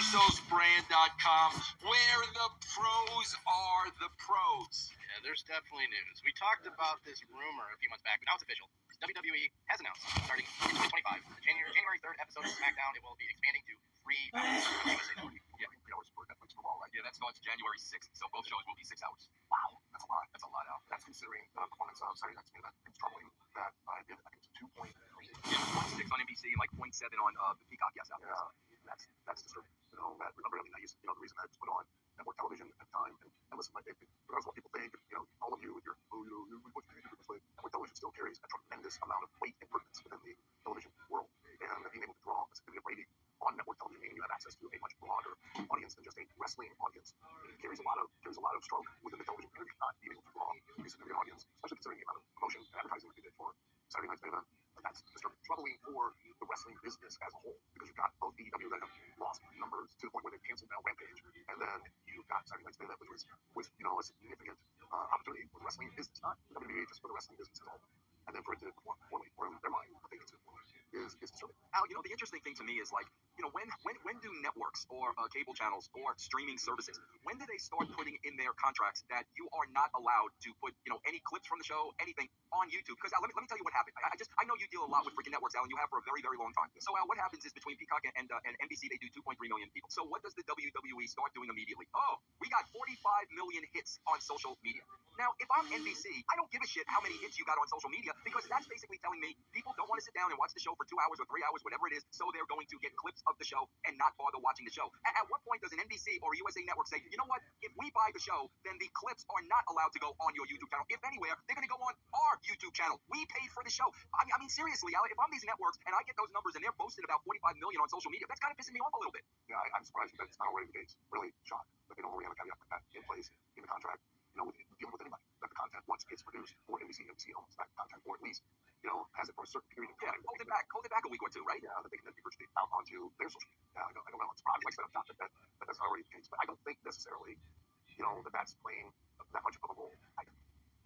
ISOsbrand.com, where the pros are the pros. Yeah, there's definitely news. We talked about this rumor a few months back, but now it's official. WWE has announced, starting in 2025, the January 3rd episode of SmackDown, it will be expanding to 3 hours. Yeah, 3 hours for Netflix for Raw, right? Yeah, that starts January 6th, so both shows will be 6 hours. Wow, that's a lot. That's a lot out. That's considering the performance of Saturday Night's Main Event. It's troubling that I did, I think it's 2.3. Yeah, 0.6 on NBC and like 0.7 on the Peacock, yes. Yeah, that's disturbing. You know, that really nice. You know, the reason that it's put on network television at the time, and listen, regardless of what people think, you know, all of you with your, what you do this way, network television still carries a tremendous amount of weight and purpose within the television world, and being able to draw a significant rating on network television, meaning you have access to a much broader audience than just a wrestling audience, it carries a lot of stroke within the television community, not being able to draw a significant audience, especially considering the amount of promotion and advertising that they did for Saturday Night's Main Event. That's disturbing, troubling for the wrestling business as a whole, because you've got both AEW that have lost numbers to the point where they've canceled now Rampage, and then you've got Saturday Night's Main Event, which was you know, a significant opportunity for the wrestling business, not WWE, just for the wrestling business as a whole. And then for it to perform poorly, or in their mind, what they consider poorly, is disturbing. Al, you know, the interesting thing to me is, like, you know, when do networks or cable channels or streaming services, when do they start putting in their contracts that you are not allowed to put, you know, any clips from the show, anything on YouTube? Because Al, let me tell you what happened. I know you deal a lot with freaking networks, Al, and you have for a very, very long time. So Al, what happens is between Peacock and NBC, they do 2.3 million people. So what does the WWE start doing immediately? Oh, we got 45 million hits on social media. Now, if I'm NBC, I don't give a shit how many hits you got on social media, because that's basically telling me people don't want to sit down and watch the show for 2 hours or 3 hours, whatever it is, so they're going to get clips of the show and not bother watching the show. At what point does an NBC or a USA Network say, you know what, if we buy the show, then the clips are not allowed to go on your YouTube channel? If anywhere, they're going to go on our YouTube channel. We paid for the show. I mean seriously, Al, if I'm these networks and I get those numbers and they're boasting about 45 million on social media, that's kind of pissing me off a little bit. Yeah, I'm surprised that it's not already the case. Really shocked that they don't already have a caveat like that in place in the contract. You know, with dealing with anybody, that the content, once it's produced for NBC owns that content, or at least, you know, has it for a certain period of time. Yeah, hold it back a week or two, right? Yeah, that they can then be virtually out onto their social media. Yeah, I don't know. It's probably like that that's already the case, but I don't think necessarily, you know, that's playing that much of a role.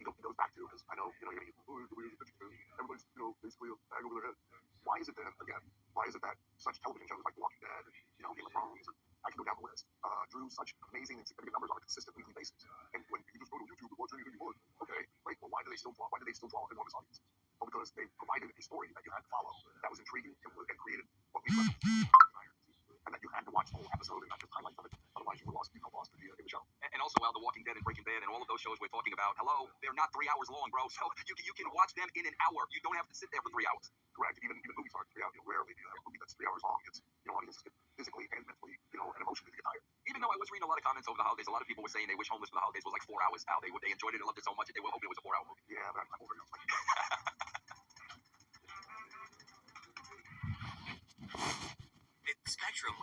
It goes back to, because I know, you know, everybody's, you know, basically a bag over their head. Why is it then, again, why is it that such television shows like The Walking Dead, you know, Game of Thrones, I can go down the list, drew such amazing and significant numbers on a consistent weekly basis? And when you just go to YouTube and watch anything you want, okay, great, well, why do they still draw enormous audiences? Well, because they provided a story that you had to follow, that was intriguing and created what we and that you had to watch the whole episode and not just highlights of it. Otherwise, you felt lost in the show. And also, The Walking Dead and Breaking Bad and all of those shows we're talking about, hello, they're not 3 hours long, bro. So you can watch them in an hour. You don't have to sit there for 3 hours. Correct. Even movies aren't 3 hours. You know, rarely do you have a movie that's 3 hours long. It's, you know, audiences get physically and mentally, you know, and emotionally get tired. Even though I was reading a lot of comments over the holidays, a lot of people were saying they wish Homeless for the Holidays was like 4 hours. How they enjoyed it and loved it so much that they were hoping it was a 4-hour movie. Yeah, but I'm over it. It's Spectrum.